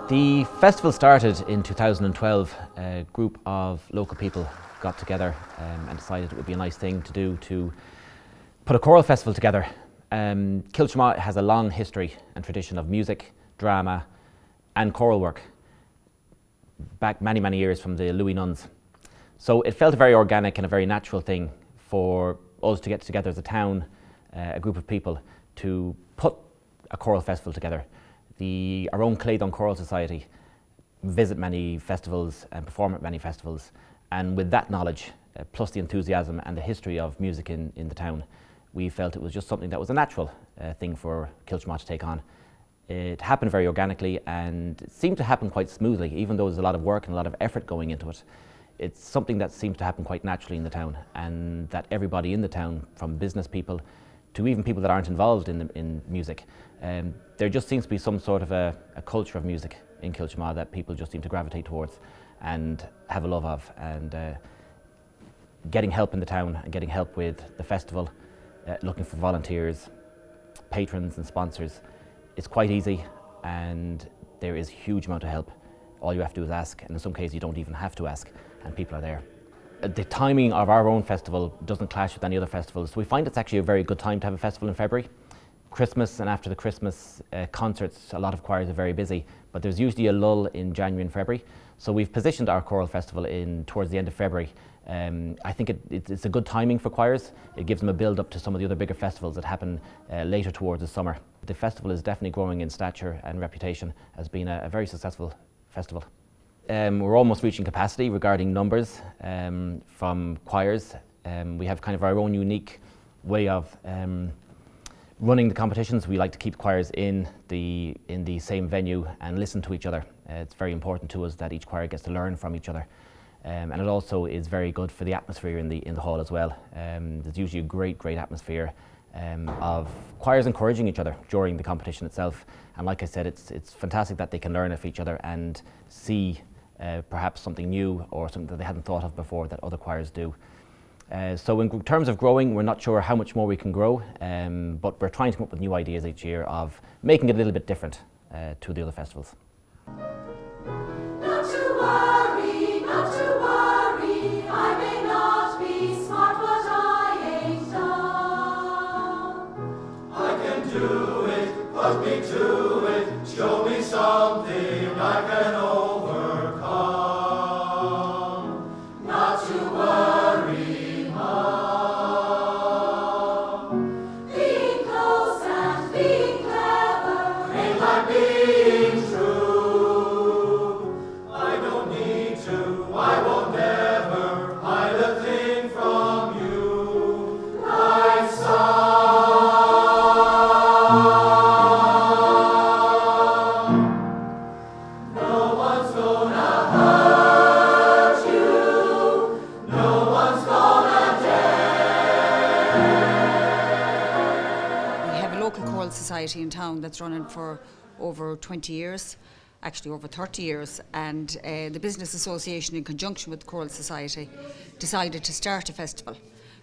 The festival started in 2012. A group of local people got together and decided it would be a nice thing to do to put a choral festival together. Kiltimagh has a long history and tradition of music, drama and choral work, back many, many years from the Louis nuns. So it felt a very organic and a very natural thing for us to get together as a town, a group of people, to put a choral festival together. Our own Kiltimagh Choral Society visit many festivals and perform at many festivals, and with that knowledge, plus the enthusiasm and the history of music in the town, we felt it was just something that was a natural thing for Kiltimagh to take on. It happened very organically and it seemed to happen quite smoothly, even though there's a lot of work and a lot of effort going into it. It's something that seems to happen quite naturally in the town, and that everybody in the town, from business people to even people that aren't involved in music, there just seems to be some sort of a culture of music in Kiltimagh that people just seem to gravitate towards and have a love of. And getting help in the town and getting help with the festival, looking for volunteers, patrons and sponsors, it's quite easy, and there is a huge amount of help. All you have to do is ask, and in some cases you don't even have to ask, and people are there. The timing of our own festival doesn't clash with any other festivals, so we find it's actually a very good time to have a festival in February. Christmas and after the Christmas concerts, a lot of choirs are very busy, but there's usually a lull in January and February. So we've positioned our choral festival towards the end of February. I think it's a good timing for choirs. It gives them a build up to some of the other bigger festivals that happen later towards the summer. The festival is definitely growing in stature and reputation as being a very successful festival. We're almost reaching capacity regarding numbers from choirs. We have kind of our own unique way of running the competitions. We like to keep choirs in the same venue and listen to each other. It's very important to us that each choir gets to learn from each other, and it also is very good for the atmosphere in the hall as well. There's usually a great atmosphere of choirs encouraging each other during the competition itself. And like I said, it's fantastic that they can learn of each other and see perhaps something new or something that they hadn't thought of before that other choirs do. So in terms of growing, we're not sure how much more we can grow, but we're trying to come up with new ideas each year of making it a little bit different to the other festivals. Not to worry, I may not be smart, but I ain't dumb. I can do it, put me to it, show me something I can overcome. Not to worry, Mom. Being close and being clever Ain't like being true. I don't need to, I won't never hide a thing from you. Life's no one's gonna hurt you, no one's gonna dare. We have a local choral society in town that's running for over 20 years, actually over 30 years, and the Business Association, in conjunction with the Choral Society, decided to start a festival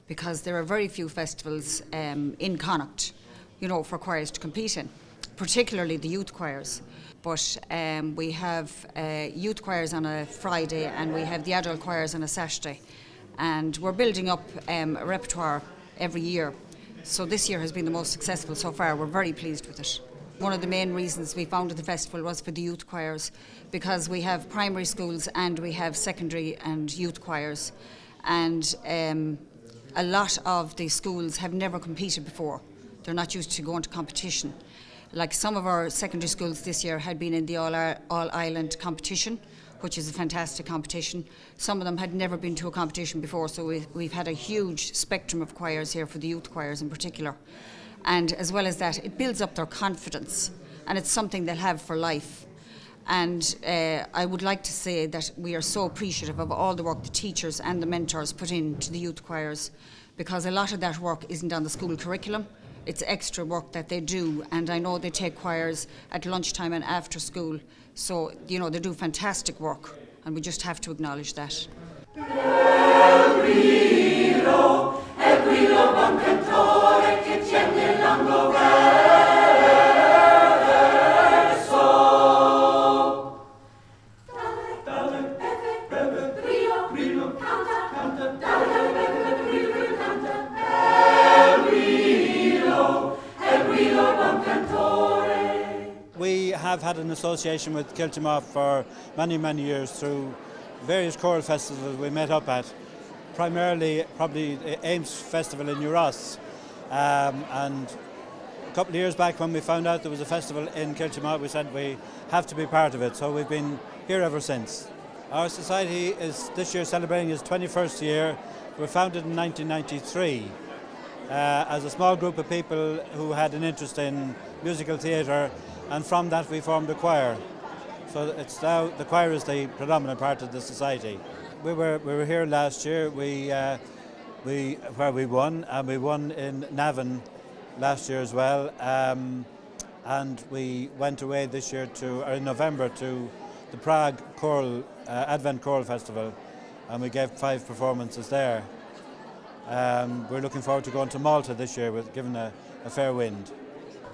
because there are very few festivals in Connacht, you know, for choirs to compete in, particularly the youth choirs. But we have youth choirs on a Friday and we have the adult choirs on a Saturday, and we're building up a repertoire every year. So this year has been the most successful so far. We're very pleased with it. One of the main reasons we founded the festival was for the youth choirs, because we have primary schools and we have secondary and youth choirs, and a lot of the schools have never competed before. They're not used to going to competition. Like some of our secondary schools this year had been in the All-Ireland competition, which is a fantastic competition. Some of them had never been to a competition before, so we've had a huge spectrum of choirs here for the youth choirs in particular. And as well as that, it builds up their confidence, and it's something they'll have for life. And I would like to say that we are so appreciative of all the work the teachers and the mentors put into the youth choirs, because a lot of that work isn't on the school curriculum. It's extra work that they do, and I know they take choirs at lunchtime and after school. So, you know, they do fantastic work, and we just have to acknowledge that. had an association with Kiltimagh for many, many years through various choral festivals we met up at, primarily probably the Ames Festival in Uras. And a couple of years back when we found out there was a festival in Kiltimagh, we said we have to be part of it, so we've been here ever since. Our society is this year celebrating its 21st year. We were founded in 1993 as a small group of people who had an interest in musical theatre, and from that we formed a choir. So it's now the choir is the predominant part of the society. We were here last year. Where we won, and we won in Navan last year as well. And we went away this year in November to the Prague Choral Advent Choral Festival, and we gave 5 performances there. We're looking forward to going to Malta this year, given a fair wind.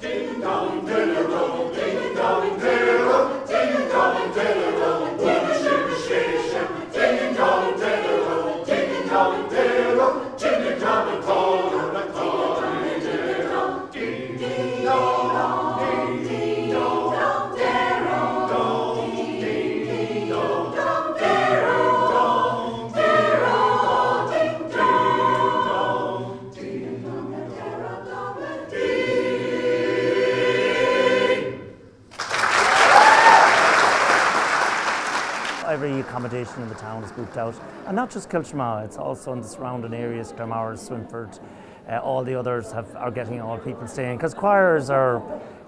Ding dong, diddle-o, ding dong, diddle-o, ding dong, diddle-o, boom, shim, ding dong, diddle-o, ding dong, diddle-o, jimmy dong, and call and call, ding dong, ding dong, ding dong, diddle, dong, ding dong, diddle, diddle, ding dong, ding dong, Every accommodation in the town is booked out, and not just Kiltimagh, it's also in the surrounding areas, Claremore, Swinford, all the others are getting all people staying, because choirs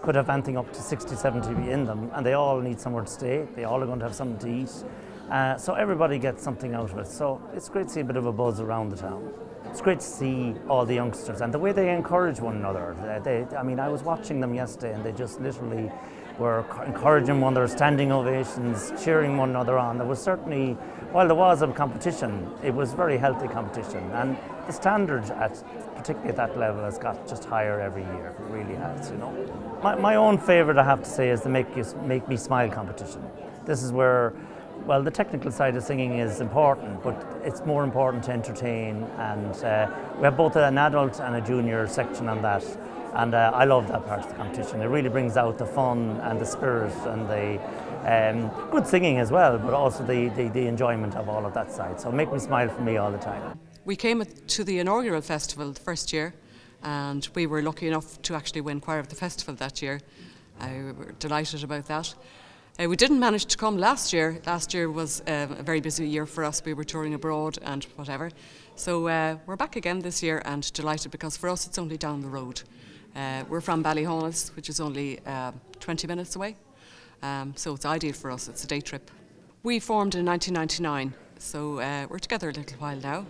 could have anything up to 60, 70 in them, and they all need somewhere to stay, they all are going to have something to eat, so everybody gets something out of it. So it's great to see a bit of a buzz around the town. It's great to see all the youngsters and the way they encourage one another. I mean, I was watching them yesterday, and they just literally were encouraging one another, standing ovations, cheering one another on. There was certainly, while there was a competition, it was very healthy competition, and the standard, particularly at that level, has got just higher every year. It really has, you know. My own favourite, I have to say, is the Make Me Smile competition. This is where, well, the technical side of singing is important, but it's more important to entertain, and we have both an adult and a junior section on that. And I love that part of the competition. It really brings out the fun and the spirit and the good singing as well, but also the enjoyment of all of that side. So Make Me Smile for me all the time. We came to the inaugural festival the first year, and we were lucky enough to actually win Choir of the Festival that year. We were delighted about that. We didn't manage to come last year. Last year was a very busy year for us. We were touring abroad and whatever. So we're back again this year, and delighted, because for us it's only down the road. We're from Ballyhonus, which is only 20 minutes away, so it's ideal for us. It's a day trip. We formed in 1999, so we're together a little while now.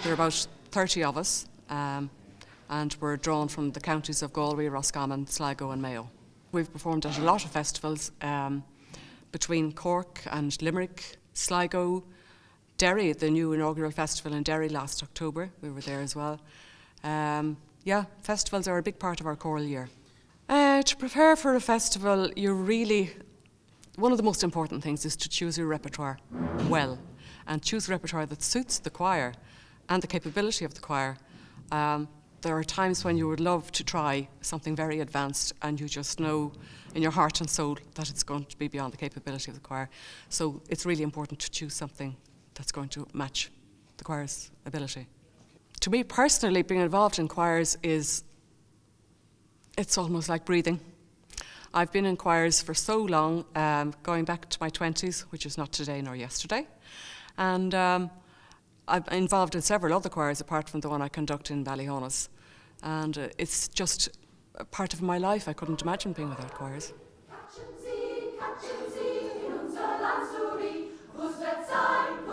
There are about 30 of us, and we're drawn from the counties of Galway, Roscommon, Sligo and Mayo. We've performed at a lot of festivals between Cork and Limerick, Sligo, Derry, the new inaugural festival in Derry last October. We were there as well. Yeah, festivals are a big part of our choral year. To prepare for a festival, one of the most important things is to choose your repertoire well, and choose a repertoire that suits the choir and the capability of the choir. There are times when you would love to try something very advanced, and you just know in your heart and soul that it's going to be beyond the capability of the choir. So it's really important to choose something that's going to match the choir's ability. To me personally, being involved in choirs it's almost like breathing. I've been in choirs for so long, going back to my 20s, which is not today nor yesterday. And I'm involved in several other choirs apart from the one I conduct in Ballyhonus. And it's just a part of my life. I couldn't imagine being without choirs. Catchen Sie in unser Land zu wie, wo es wird sein.